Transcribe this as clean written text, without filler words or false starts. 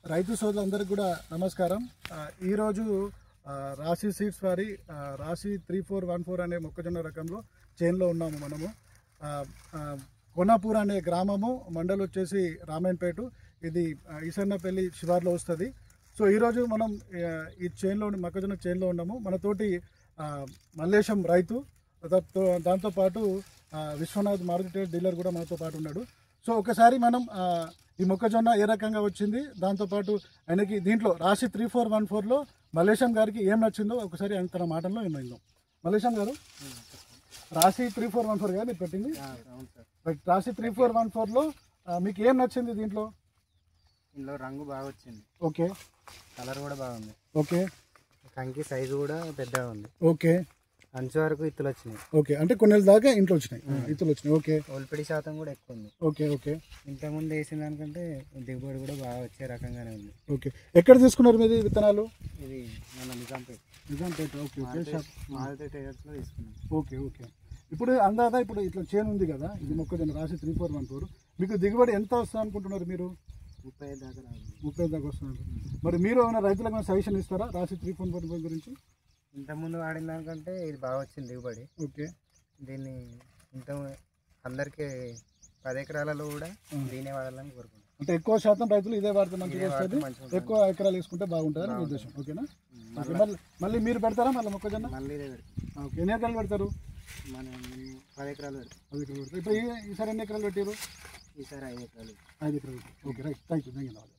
రైతు సోదరులందరికీ కూడా నమస్కారం. ఈరోజు రాశి సీడ్స్ వారి రాశి 3414 అనే మొక్కజొన్న రకంలో చేన్లో ఉన్నాము. మనము కొనాపూర్ అనే గ్రామము, మండలం వచ్చేసి రామాయణపేట. ఇది ఈసన్నపల్లి శివార్లో వస్తుంది. సో ఈరోజు మనం ఈ చేన్లో మొక్కజొన్న చేన్లో ఉన్నాము. మనతోటి మల్లేశం రైతు, దాంతోపాటు విశ్వనాథ్ మారుతి డీలర్ కూడా మనతో పాటు ఉన్నాడు. సో ఒకసారి మనం ఈ మొక్కజొన్న ఏ రకంగా వచ్చింది, దాంతోపాటు ఆయనకి దీంట్లో రాశి 3414లో మల్లేశం గారికి ఏం నచ్చిందో ఒకసారి తన మాటల్లో ఏమైందో. మల్లేశం గారు, రాశి 3414 గారు మీరు పెట్టింది. రాశి 3414లో మీకు ఏం నచ్చింది దీంట్లో? ఇందులో రంగు బాగా వచ్చింది. ఓకే. కలర్ కూడా బాగుంది. ఓకే. కంకి సైజు కూడా పెద్దగా ఉంది. ఓకే. అంచు వరకు ఇత్తులు వచ్చినాయి. ఓకే, అంటే కొన్ని దాకా ఇంట్లో వచ్చినాయి, ఇత్తులు వచ్చినాయి. ఓకే. ఒలిపిడి శాతం కూడా ఎక్కువ ఉంది. ఓకే. ఓకే. ఇంతకుముందు వేసిన దానికంటే దిగుబడి కూడా బాగా వచ్చే రకంగానే ఉంది. ఓకే. ఎక్కడ తీసుకున్నారు మీది విత్తనాలు? ఇది మన నిజాంపేట. ఓకే. మారుతి టైర్స్లో తీసుకున్నాం. ఓకే. ఓకే. ఇప్పుడు అందాదా ఇప్పుడు ఇట్లా చేను ఉంది కదా, ఇది మొక్కజొన్న రాశి 3414, మీకు దిగుబడి ఎంత వస్తుంది అనుకుంటున్నారు మీరు? 35 దాకా. 30 దాకా వస్తున్నారు. మరి మీరు ఏమైనా రైతులకు సజెషన్ ఇస్తారా రాశి 3414 గురించి? ఇంతకుముందు వాడిన దానికంటే ఇది బాగా వచ్చింది దిగుబడి. ఓకే. దీన్ని అందరికీ 10 ఎకరాలలో కూడా దీనే వాడాలని కోరుకుంటున్నాం. అంటే ఎక్కువ శాతం రైతులు ఇదే వాడితే మంచిగా వస్తుంది, ఎక్కువ ఎకరాలు వేసుకుంటే బాగుంటుందని మీ ఉద్దేశం. ఓకేనా? మళ్ళీ మీరు పెడతారా మళ్ళీ మొక్కజొన్న? మళ్ళీ ఇదే పెడతాం. ఓకే. ఎన్ని ఎకరాలు పెడతారు? మనం 10 ఎకరాలు పెడతాం. 10 ఎకరాలు పెడతారు. ఇప్పుడు ఈసారి ఎన్ని ఎకరాలు పెట్టారు? ఈసారి 5 ఎకరాలు. 5 ఎకరాలు. Okay, right. Thank you. ధన్యవాదాలు.